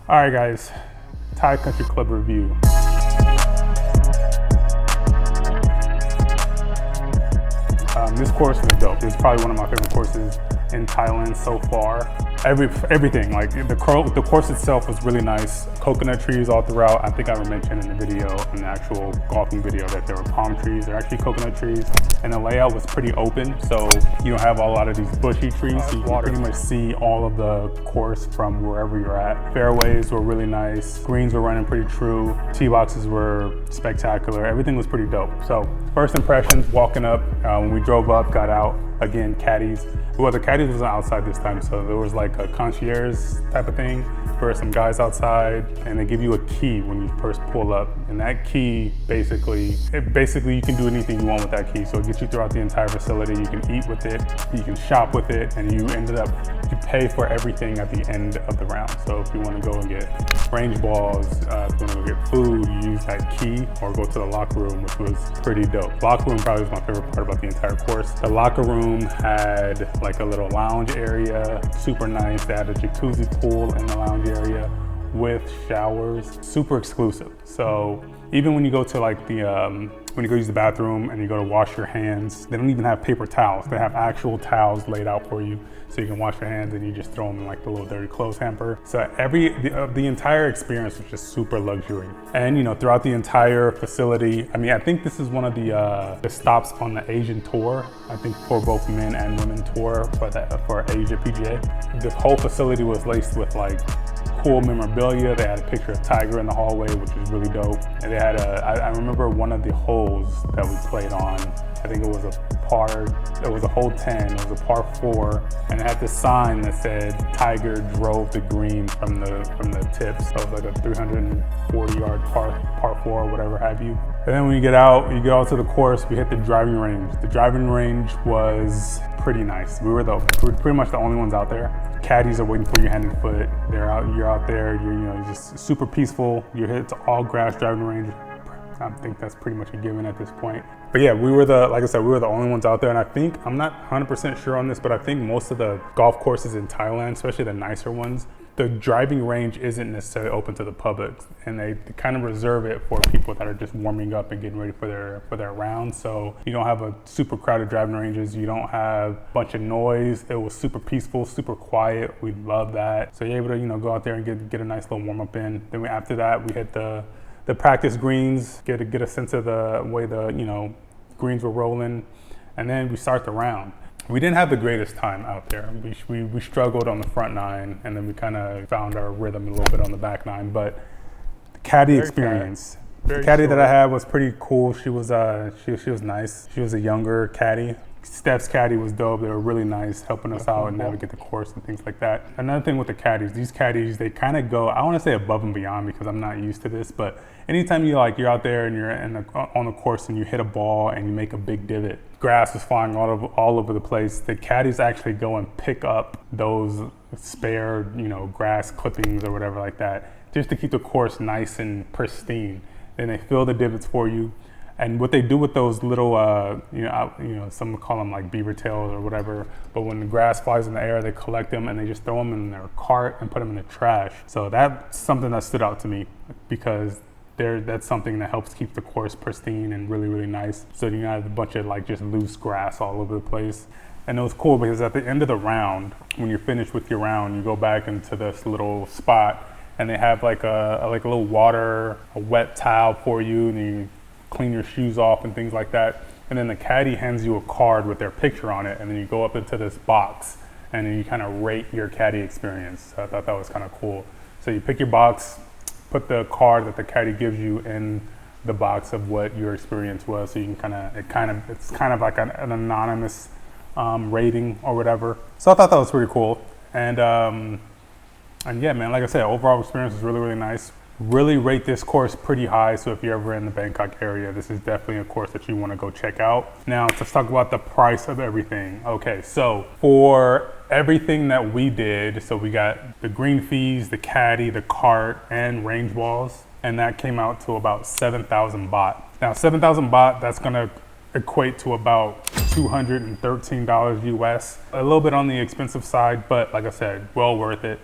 All right, guys, Thai Country Club review. This course was dope. It's probably one of my favorite courses in Thailand so far. Everything, like the course itself was really nice. Coconut trees all throughout. I think I mentioned in the video, in the actual golfing video, that there were palm trees. They're actually coconut trees. And the layout was pretty open, so you don't have a lot of these bushy trees. So you can pretty much see all of the course from wherever you're at. Fairways were really nice. Greens were running pretty true. Tee boxes were spectacular. Everything was pretty dope. So first impressions, walking up, when we drove up, got out, again, caddies. Well, the caddies wasn't outside this time, so there was like a concierge type of thing for some guys outside, and they give you a key when you first pull up. And that key, basically you can do anything you want with that key. So it gets you throughout the entire facility. You can eat with it, you can shop with it, and you pay for everything at the end of the round. So if you want to go and get range balls, if you want to go get food, you use that key, or go to the locker room, which was pretty dope. Locker room probably was my favorite part about the entire course. The locker room had like a little lounge area, super nice. They had a jacuzzi pool in the lounge area with showers, super exclusive. So even when you go to like when you go use the bathroom and you go to wash your hands, they don't even have paper towels. They have actual towels laid out for you, so you can wash your hands and you just throw them in like the little dirty clothes hamper. So the entire experience was just super luxury. And throughout the entire facility, I mean, I think this is one of the stops on the Asian Tour. I think for both men and women tour for Asia PGA. The whole facility was laced with like cool memorabilia. They had a picture of Tiger in the hallway, which was really dope. And they had I remember one of the holes that we played on, I think it was a hole 10, it was a par 4, and it had this sign that said Tiger drove the green from the tips. So it was like a 340-yard par 4 or whatever have you. And then when you get out to the course, we hit the driving range. The driving range was pretty nice. We were pretty much the only ones out there. Caddies are waiting for you hand and foot. You're out there, you're just super peaceful. It's all grass driving range. I think that's pretty much a given at this point. But yeah, like I said, we were the only ones out there. And I think, I'm not 100% sure on this, but I think most of the golf courses in Thailand, especially the nicer ones, the driving range isn't necessarily open to the public, and they kind of reserve it for people that are just warming up and getting ready for their round. So you don't have a super crowded driving ranges. You don't have a bunch of noise. It was super peaceful, super quiet. We love that. So you're able to go out there and get a nice little warm up in. Then after that, we hit the practice greens, get a sense of the way the greens were rolling, and then we start the round. We didn't have the greatest time out there. We struggled on the front 9, and then we kind of found our rhythm a little bit on the back 9. But the caddy experience, the caddy that I had was pretty cool. She was nice. She was a younger caddy. Steph's caddy was dope. They were really nice, helping us out and navigate the course and things like that. Another thing with the caddies, these caddies, they kind of go, I want to say above and beyond because I'm not used to this, but anytime you're out there and you're on the course and you hit a ball and you make a big divot, grass is flying all over the place, the caddies actually go and pick up those spare, grass clippings or whatever like that, just to keep the course nice and pristine. Then they fill the divots for you. And what they do with those little, some would call them like beaver tails or whatever, but when the grass flies in the air, they collect them and they just throw them in their cart and put them in the trash. So that's something that stood out to me because that's something that helps keep the course pristine and really, really nice. So you have a bunch of like just loose grass all over the place. And it was cool because at the end of the round, when you're finished with your round, you go back into this little spot and they have like a little water, a wet towel for you, and you clean your shoes off and things like that. And then the caddy hands you a card with their picture on it, and then you go up into this box and then you kind of rate your caddy experience. So I thought that was kind of cool. So you pick your box, put the card that the caddy gives you in the box of what your experience was, so you can it's kind of like an anonymous rating or whatever. So I thought that was pretty cool. And yeah, man, like I said, overall experience was really, really nice. Really rate this course pretty high, so if you're ever in the Bangkok area, this is definitely a course that you want to go check out. Now, let's talk about the price of everything. Okay, so for everything that we did, so we got the green fees, the caddy, the cart, and range balls, and that came out to about 7,000 baht. Now, 7,000 baht, that's gonna equate to about $213 US. A little bit on the expensive side, but like I said, well worth it.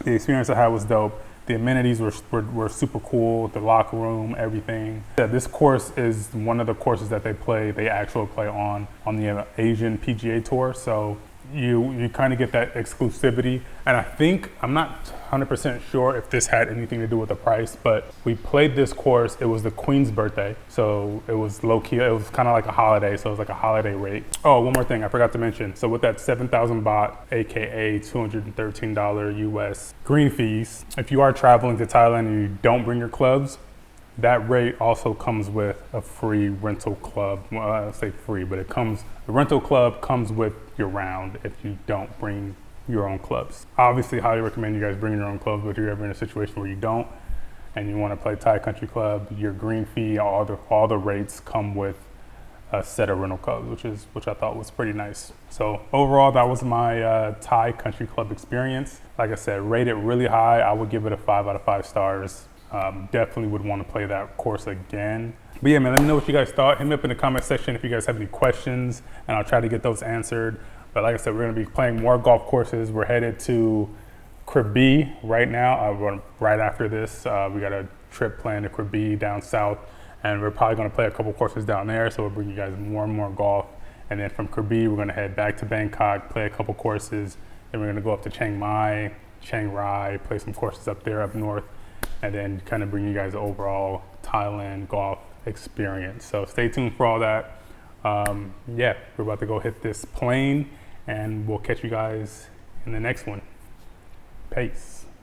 The experience I had was dope. The amenities were super cool, the locker room, everything. Yeah, this course is one of the courses that they actually play on the Asian PGA Tour. So you kind of get that exclusivity. And I think, I'm not 100% sure if this had anything to do with the price, but we played this course, it was the Queen's birthday. So it was low key, it was kind of like a holiday. So it was like a holiday rate. Oh, one more thing I forgot to mention. So with that 7,000 baht, AKA $213 US green fees, if you are traveling to Thailand and you don't bring your clubs, that rate also comes with a free rental club. Well, I say free, but the rental club comes with your round if you don't bring your own clubs. Obviously, highly recommend you guys bring your own clubs, but if you're ever in a situation where you don't and you want to play Thai country club, your green fee, all the rates come with a set of rental clubs, which I thought was pretty nice. So overall, that was my Thai country club experience. Like I said, rated really high. I would give it a 5 out of 5 stars. Definitely would want to play that course again. But yeah, man, let me know what you guys thought. Hit me up in the comment section if you guys have any questions, and I'll try to get those answered. But like I said, we're going to be playing more golf courses. We're headed to Krabi right now. Right after this, we got a trip planned to Krabi down south, and we're probably going to play a couple courses down there. So we'll bring you guys more and more golf. And then from Krabi, we're going to head back to Bangkok, play a couple courses. Then we're going to go up to Chiang Mai, Chiang Rai, play some courses up there up north, and then kind of bring you guys the overall Thailand golf experience. So stay tuned for all that. Yeah, we're about to go hit this plane, and we'll catch you guys in the next one. Peace.